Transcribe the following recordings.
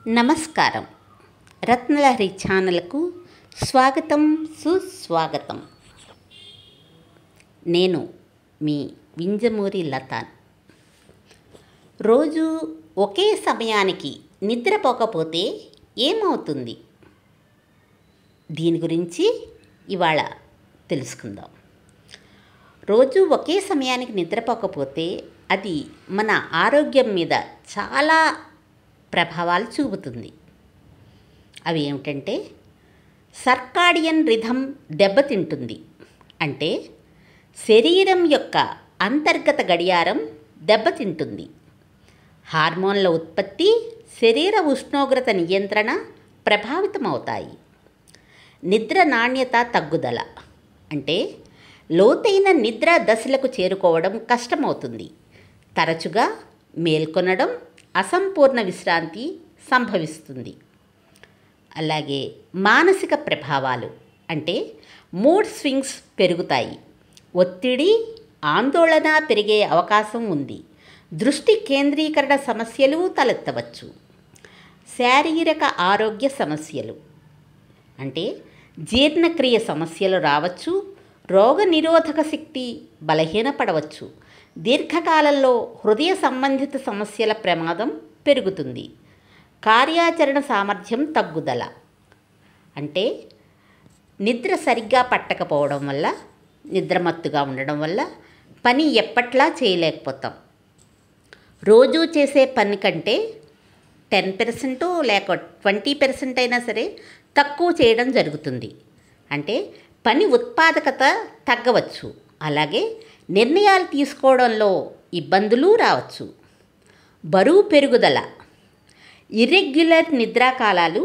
నమస్కారం. రత్నలహరి ఛానల్కు స్వాగతం, సుస్వాగతం. నేను మీ వింజమూరి లతాన్. రోజు ఒకే సమయానికి నిద్రపోకపోతే ఏమవుతుంది? దీని గురించి ఇవాళ తెలుసుకుందాం. రోజు ఒకే సమయానికి నిద్రపోకపోతే అది మన ఆరోగ్యం మీద చాలా ప్రభావాలు చూపుతుంది. అవి ఏమిటంటే, సర్కాడియన్ రిథమ్ దెబ్బతింటుంది. అంటే శరీరం యొక్క అంతర్గత గడియారం దెబ్బతింటుంది. హార్మోన్ల ఉత్పత్తి, శరీర ఉష్ణోగ్రత నియంత్రణ ప్రభావితమవుతాయి. నిద్ర నాణ్యత తగ్గుదల అంటే లోతైన నిద్ర దశలకు చేరుకోవడం కష్టమవుతుంది. తరచుగా మేల్కొనడం, అసంపూర్ణ విశ్రాంతి సంభవిస్తుంది. అలాగే మానసిక ప్రభావాలు అంటే మూడ్ స్వింగ్స్ పెరుగుతాయి. ఒత్తిడి, ఆందోళన పెరిగే అవకాశం ఉంది. దృష్టి కేంద్రీకరణ సమస్యలు తలెత్తవచ్చు. శారీరక ఆరోగ్య సమస్యలు అంటే జీర్ణక్రియ సమస్యలు రావచ్చు. రోగనిరోధక శక్తి బలహీనపడవచ్చు. దీర్ఘకాలంలో హృదయ సంబంధిత సమస్యల ప్రమాదం పెరుగుతుంది. కార్యాచరణ సామర్థ్యం తగ్గుదల అంటే నిద్ర సరిగ్గా పట్టకపోవడం వల్ల, నిద్రమత్తుగా ఉండడం వల్ల పని ఎప్పట్లా చేయలేకపోతాం. రోజు చేసే పని కంటే 10% లేక 20% అయినా సరే తక్కువ చేయడం జరుగుతుంది. అంటే పని ఉత్పాదకత తగ్గవచ్చు. అలాగే నిర్ణయాలు తీసుకోవడంలో ఇబ్బందులు రావచ్చు. బరువు పెరుగుదల, ఇర్రెగ్యులర్ నిద్రాకాలాలు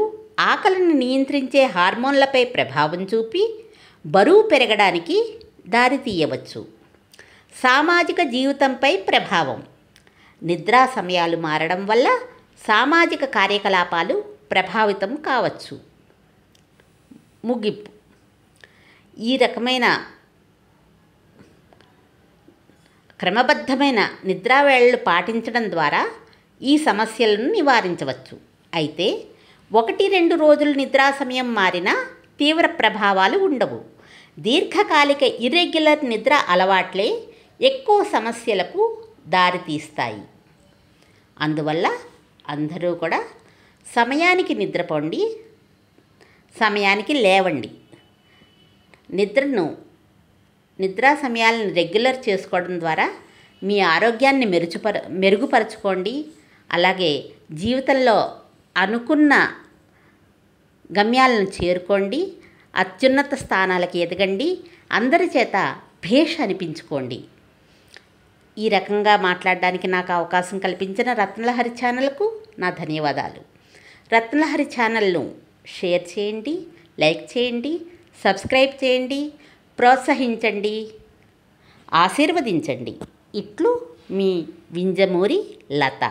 ఆకలిని నియంత్రించే హార్మోన్లపై ప్రభావం చూపి బరువు పెరగడానికి దారితీయవచ్చు. సామాజిక జీవితంపై ప్రభావం, నిద్రా సమయాలు మారడం వల్ల సామాజిక కార్యకలాపాలు ప్రభావితం కావచ్చు. ముగింపు: ఈ రకమైన క్రమబద్ధమైన నిద్రావేళలు పాటించడం ద్వారా ఈ సమస్యలను నివారించవచ్చు. అయితే 1-2 రోజులు నిద్రా సమయం మారినా తీవ్ర ప్రభావాలు ఉండవు. దీర్ఘకాలిక ఇర్రెగ్యులర్ నిద్ర అలవాట్లే ఎక్కువ సమస్యలకు దారితీస్తాయి. అందువల్ల అందరూ కూడా సమయానికి నిద్రపోండి, సమయానికి లేవండి. నిద్రా సమయాలను రెగ్యులర్ చేసుకోవడం ద్వారా మీ ఆరోగ్యాన్ని మెరుగుపరచుకోండి. అలాగే జీవితంలో అనుకున్న గమ్యాలను చేరుకోండి. అత్యున్నత స్థానాలకు ఎదగండి. అందరి చేత భేష్ అనిపించుకోండి. ఈ రకంగా మాట్లాడడానికి నాకు అవకాశం కల్పించిన రత్నలహరి ఛానల్కు నా ధన్యవాదాలు. రత్నలహరి ఛానల్ను షేర్ చేయండి, లైక్ చేయండి, సబ్స్క్రైబ్ చేయండి, ప్రోత్సహించండి, ఆశీర్వదించండి. ఇట్లు మీ వింజమూరి లత.